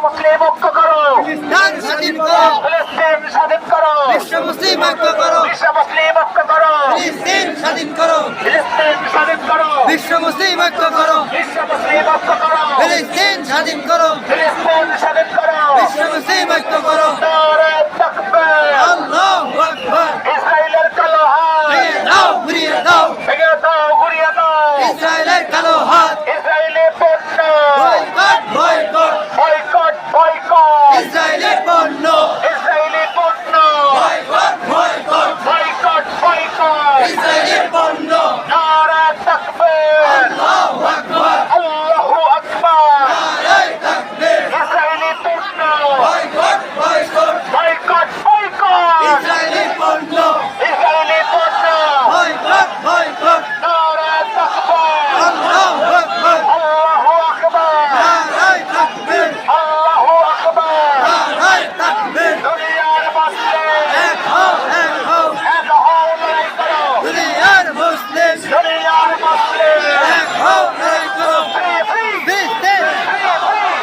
মুসলিম ঐক্য করো, ফিলিস্তিন স্বাধীন করো, ফিলিস্তিন স্বাধীন করো, বিশ্ব মুসলিম ঐক্য করো, বিশ্ব মুসলিম ঐক্য করো, ফিলিস্তিন স্বাধীন করো, ফিলিস্তিন স্বাধীন করো, বিশ্ব মুসলিম ঐক্য করো, বিশ্ব মুসলিম ঐক্য করো, ফিলিস্তিন স্বাধীন করো, ফিলিস্তিন স্বাধীন করো, বিশ্ব মুসলিম ঐক্য করো। নারে তাকবীর, আল্লাহু আকবার। ইসরায়েলের কালো হাত ভেঙে দাও, ঘুরিয়ে দাও, ভেঙে দাও, গুড়িয়ে দাও, ইসরায়েলের কালো হাত। ইসরায়েলি পণ্য বয়কট, বয়কট, বয়কট, বয়কট, ইসরায়েলের পণ্য। ইসরায়েলি পণ্য বয়কট, বয়কট, বয়কট, বয়কট, ইসরায়েলের পণ্য। নারে তাকবীর, আল্লাহু আকবার, আল্লাহু আকবার, নারায়ে তাকবীর। ইসরায়েলি পণ্য বয়কট, বয়কট, বয়কট, বয়কট, ইসরায়েলের পণ্য। ইসরায়েলি পণ্য বয়কট, বয়কট, নারে তাকবীর, আল্লাহু আকবার, আল্লাহু আকবার, নারায়ে তাকবীর, আল্লাহু আকবার, নারায়ে তাকবীর। দুনিয়ার মুসলিম এক হও, এক হও, এক হও, লড়াই করো, দুনিয়ার মুসলিম। দুনিয়ার মুসলিম এক হও, লড়াই করো। ফ্রি ফ্রি ফিলিস্তিন, ফ্রি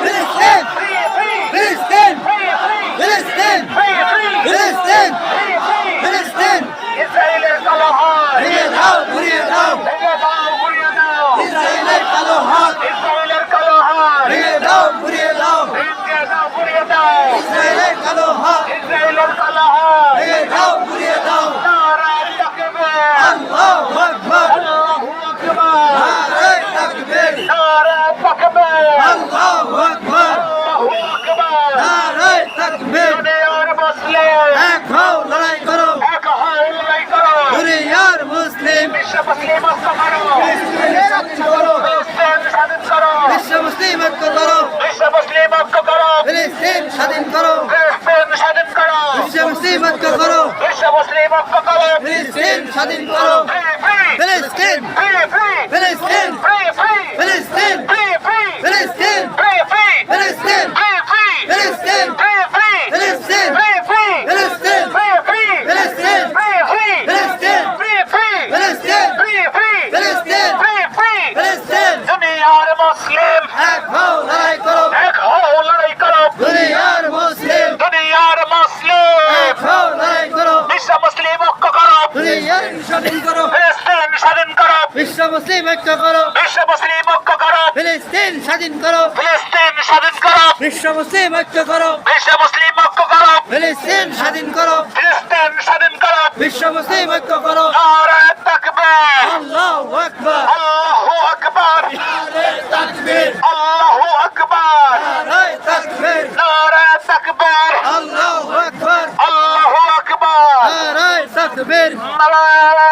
ফিলিস্তিন, ফ্রি ফ্রি ফিলিস্তিন, ফ্রি ফ্রি ফিলিস্তিন, ফ্রি ফ্রি ফিলিস্তিন, ফ্রি ফ্রি ফিলিস্তিন। ইসরায়েলের কালো হাত ভেঙে দাও, ঘুরিয়ে দাও, ভেঙে দাও, গুড়িয়ে দাও, ইসরায়েলের কালো হাত। ইসরায়েলের কালো হাত ভেঙে দাও, ঘুরিয়ে দাও, ভেঙে দাও, গুড়িয়ে দাও, ইসরায়েলের কালো হাত। ইসরায়েলের কালো হাত ভেঙে দাও, ঘুরিয়ে দাও। নারে তাকবীর, আল্লাহু আকবার, আল্লাহু আকবার, নারায়ে তাকবীর। নারে তাকবীর, আল্লাহু আকবার, আল্লাহু আকবার, নারায়ে তাকবীর। দুনিয়ার মুসলিম এক হও, লড়াই করো, এক হও, লড়াই করো, দুনিয়ার মুসলিম। বিশ্ব মুসলিম ঐক্য করো, ফিলিস্তিনের স্বাধীন করো, ফিলিস্তিন স্বাধীন করো, বিশ্ব মুসলিম ঐক্য করো, বিশ্ব মুসলিম ঐক্য করো, ফিলিস্তিন স্বাধীন করো, ফিলিস্তিন স্বাধীন করো, বিশ্ব মুসলিম ঐক্য করো, বিশ্ব মুসলিম ঐক্য করো, ফিলিস্তিন স্বাধীন করো, ফ্রি ফ্রি ফিলিস্তিন, ফ্রি ফ্রি ফিলিস্তিন, ফ্রি ফ্রি ফিলিস্তিন, ফ্রি ফ্রি ফিলিস্তিন, ফ্রি ফ্রি ফিলিস্তিন, ফ্রি ফ্রি ফিলিস্তিন, ফ্রি ফ্রি ফিলিস্তিন, ফ্রি ফ্রি ফিলিস্তিন, ফ্রি ফ্রি ফিলিস্তিন, ফ্রি ফ্রি ফিলিস্তিন, ফ্রি ফ্রি ফিলিস্তিন, ফ্রি ফ্রি ফিলিস্তিন, ফ্রি ফ্রি ফিলিস্তিন। দুনিয়ার মুসলিম এক হও, লড়াই করো, এক হও, লড়াই করো, দুনিয়ার মুসলিম। দুনিয়ার মুসলিম এক হও, লড়াই করো, বিশ্ব মুসলিম ঐক্য করো, দুনিয়ার স্বাধীন করো, ফিলিস্তিন স্বাধীন করো, বিশ্ব মুসলিম ঐক্য করো, বিশ্ব মুসলিম ঐক্য করো, ফিলিস্তিন স্বাধীন করো, ফিলিস্তিন স্বাধীন করো, বিশ্ব মুসলিম ঐক্য করো, বিশ্ব মুসলিম ঐক্য করো, ফিলিস্তিন স্বাধীন করো, ফিলিস্তিন স্বাধীন করো, বিশ্ব মুসলিম ঐক্য করো। নারে তাকবীর, আল্লাহু আকবার, আল্লাহু আকবার, নারায়ে তাকবীর, আল্লাহু আকবার, নারায়ে তাকবীর, নারে তাকবীর, আল্লাহু আকবার, আল্লাহু আকবার, নারায়ে তাকবীর। নারে